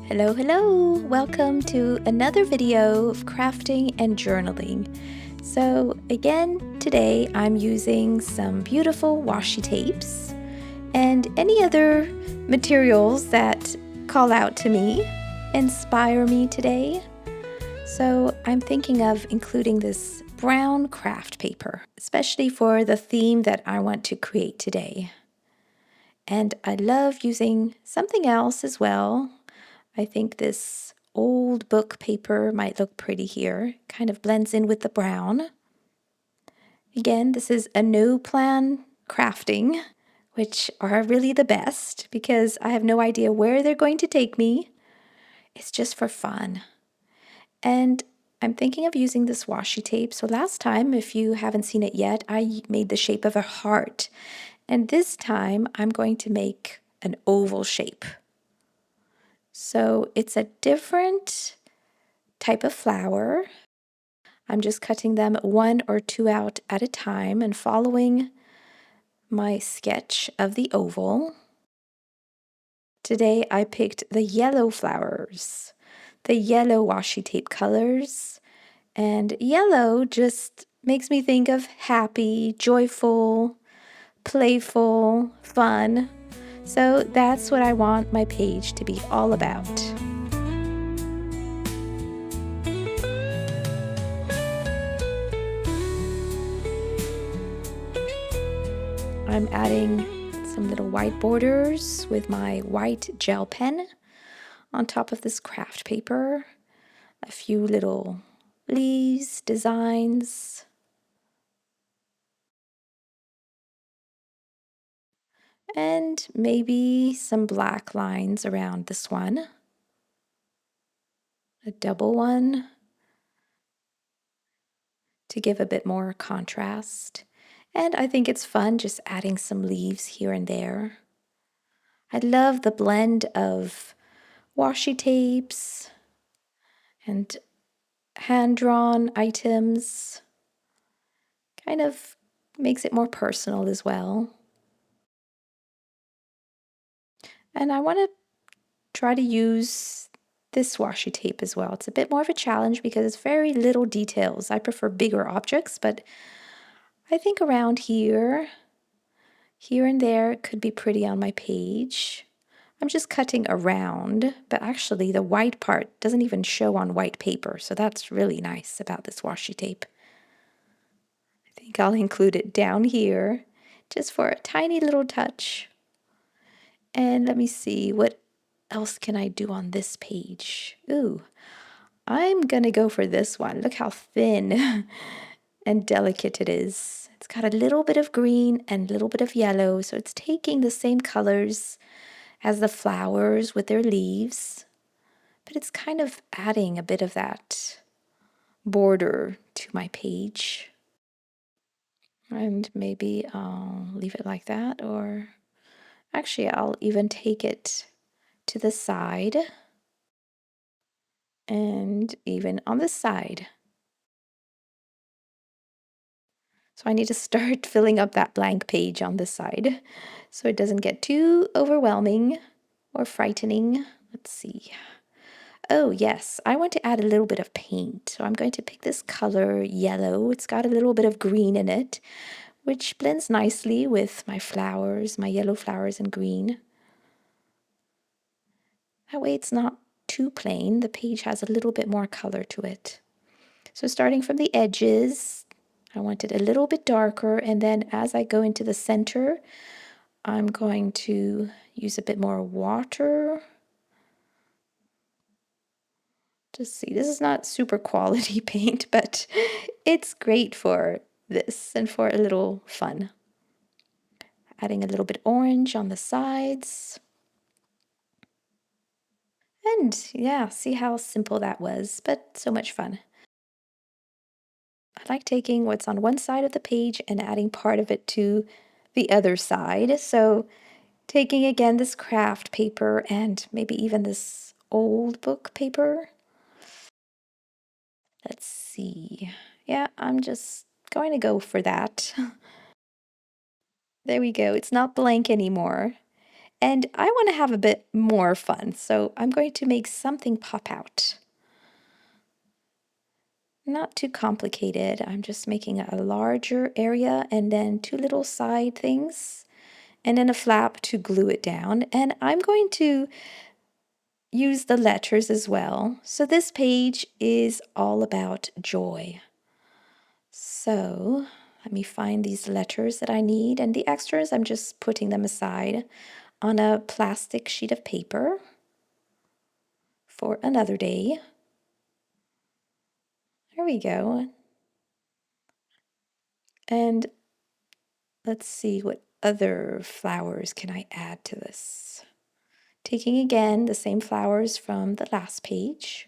Hello, hello! Welcome to another video of crafting and journaling. So again, today I'm using some beautiful washi tapes and any other materials that call out to me, inspire me today. So I'm thinking of including this brown craft paper, especially for the theme that I want to create today. And I love using something else as well. I think this old book paper might look pretty here. Kind of blends in with the brown. Again, this is a no plan crafting, which are really the best because I have no idea where they're going to take me. It's just for fun. And I'm thinking of using this washi tape. So last time, if you haven't seen it yet, I made the shape of a heart. And this time I'm going to make an oval shape. So it's a different type of flower. I'm just cutting them one or two out at a time and following my sketch of the oval. Today I picked the yellow flowers, the yellow washi tape colors, and yellow just makes me think of happy, joyful, playful, fun. So that's what I want my page to be all about. I'm adding some little white borders with my white gel pen on top of this craft paper. A few little leaves, designs. And maybe some black lines around this one. A double one to give a bit more contrast. And I think it's fun just adding some leaves here and there. I love the blend of washi tapes and hand-drawn items. Kind of makes it more personal as well. And I want to try to use this washi tape as well. It's a bit more of a challenge because it's very little details. I prefer bigger objects, but I think around here and there, it could be pretty on my page. I'm just cutting around, but actually the white part doesn't even show on white paper, so that's really nice about this washi tape. I think I'll include it down here just for a tiny little touch. And let me see, what else can I do on this page? Ooh, I'm gonna go for this one. Look how thin and delicate it is. It's got a little bit of green and a little bit of yellow, so it's taking the same colors as the flowers with their leaves, but it's kind of adding a bit of that border to my page. And maybe I'll leave it like that, or actually I'll even take it to the side and even on the side. So I need to start filling up that blank page on this side so it doesn't get too overwhelming or frightening. Let's see. Oh yes, I want to add a little bit of paint. So I'm going to pick this color yellow. It's got a little bit of green in it, which blends nicely with my flowers, my yellow flowers and green. That way it's not too plain. The page has a little bit more color to it. So starting from the edges, I want it a little bit darker, and then as I go into the center, I'm going to use a bit more water. Just see, this is not super quality paint, but it's great for this and for a little fun. Adding a little bit orange on the sides. And yeah, see how simple that was, but so much fun. I like taking what's on one side of the page and adding part of it to the other side. So taking again this craft paper and maybe even this old book paper. Let's see. Yeah, I'm just going to go for that. There we go. It's not blank anymore. And I want to have a bit more fun, so I'm going to make something pop out. Not too complicated. I'm just making a larger area and then two little side things and then a flap to glue it down. And I'm going to use the letters as well. So this page is all about joy. So let me find these letters that I need, and the extras, I'm just putting them aside on a plastic sheet of paper for another day. There we go. And let's see what other flowers can I add to this. Taking again the same flowers from the last page.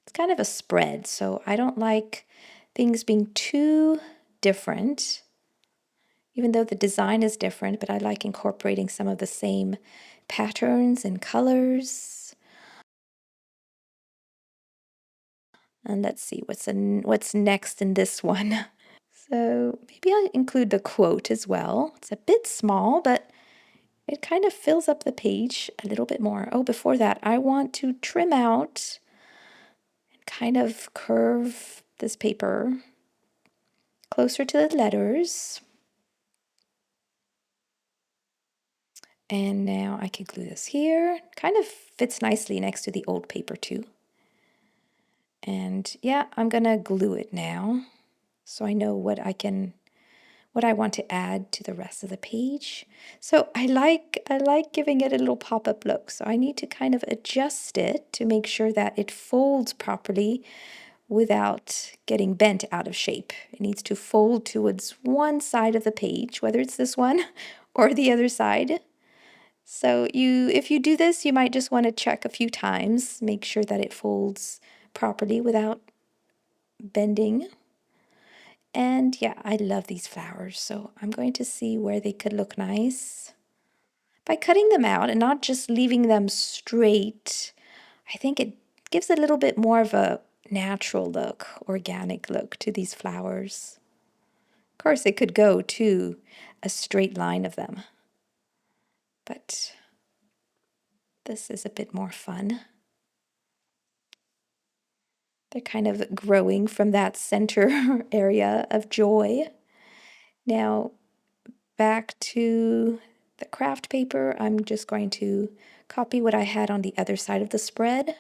It's kind of a spread, so I don't like things being too different, even though the design is different, but I like incorporating some of the same patterns and colors. And let's see what's next in this one. So maybe I'll include the quote as well. It's a bit small, but it kind of fills up the page a little bit more. Oh, before that, I want to trim out and kind of curve this paper closer to the letters. And now I can glue this here. Kind of fits nicely next to the old paper too. And yeah, I'm gonna glue it now so I know what I want to add to the rest of the page. So I like giving it a little pop-up look. So I need to kind of adjust it to make sure that it folds properly without getting bent out of shape. It needs to fold towards one side of the page, whether it's this one or the other side. So if you do this, you might just want to check a few times, make sure that it folds properly without bending. And yeah, I love these flowers, so I'm going to see where they could look nice. By cutting them out and not just leaving them straight, I think it gives a little bit more of a natural look, organic look to these flowers. Of course, it could go to a straight line of them, but this is a bit more fun. They're kind of growing from that center area of joy. Now, back to the craft paper, I'm just going to copy what I had on the other side of the spread.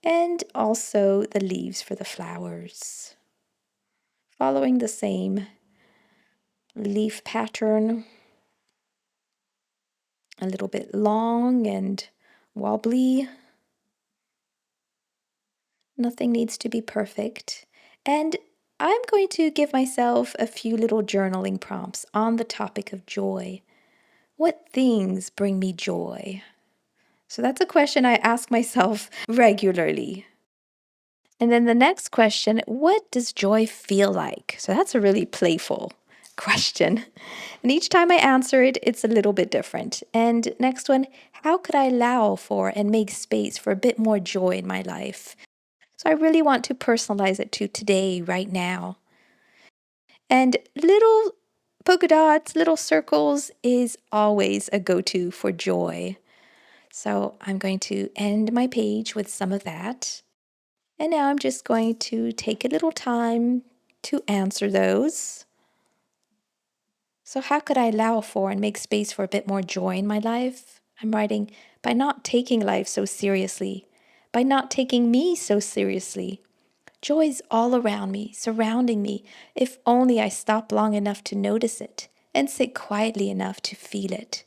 And also the leaves for the flowers. Following the same leaf pattern, a little bit long and wobbly. Nothing needs to be perfect. And I'm going to give myself a few little journaling prompts on the topic of joy. What things bring me joy? So that's a question I ask myself regularly. And then the next question, what does joy feel like? So that's a really playful question. And each time I answer it, it's a little bit different. And next one, how could I allow for and make space for a bit more joy in my life? So I really want to personalize it to today, right now. And little polka dots, little circles is always a go-to for joy. So I'm going to end my page with some of that. And now I'm just going to take a little time to answer those. So how could I allow for and make space for a bit more joy in my life? I'm writing, by not taking life so seriously, by not taking me so seriously. Joy's all around me, surrounding me, if only I stop long enough to notice it and sit quietly enough to feel it.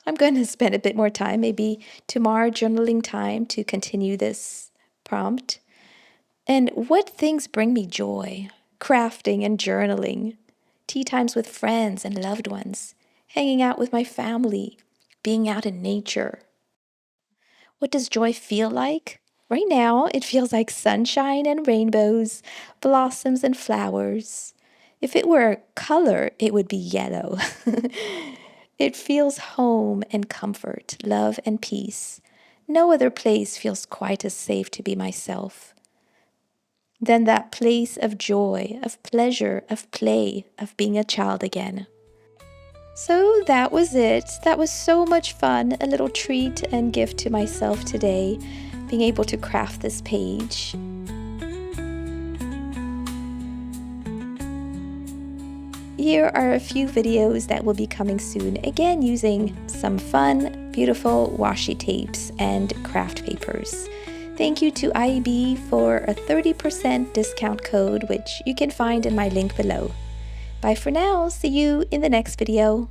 I'm going to spend a bit more time, maybe tomorrow journaling time to continue this prompt. And what things bring me joy? Crafting and journaling, tea times with friends and loved ones, hanging out with my family, being out in nature. What does joy feel like? Right now, it feels like sunshine and rainbows, blossoms and flowers. If it were a color, it would be yellow. It feels home and comfort, love and peace. No other place feels quite as safe to be myself than that place of joy, of pleasure, of play, of being a child again. So that was it. That was so much fun, a little treat and gift to myself today, being able to craft this page. Here are a few videos that will be coming soon, again using some fun, beautiful washi tapes and craft papers. Thank you to IEB for a 30% discount code, which you can find in my link below. Bye for now, see you in the next video.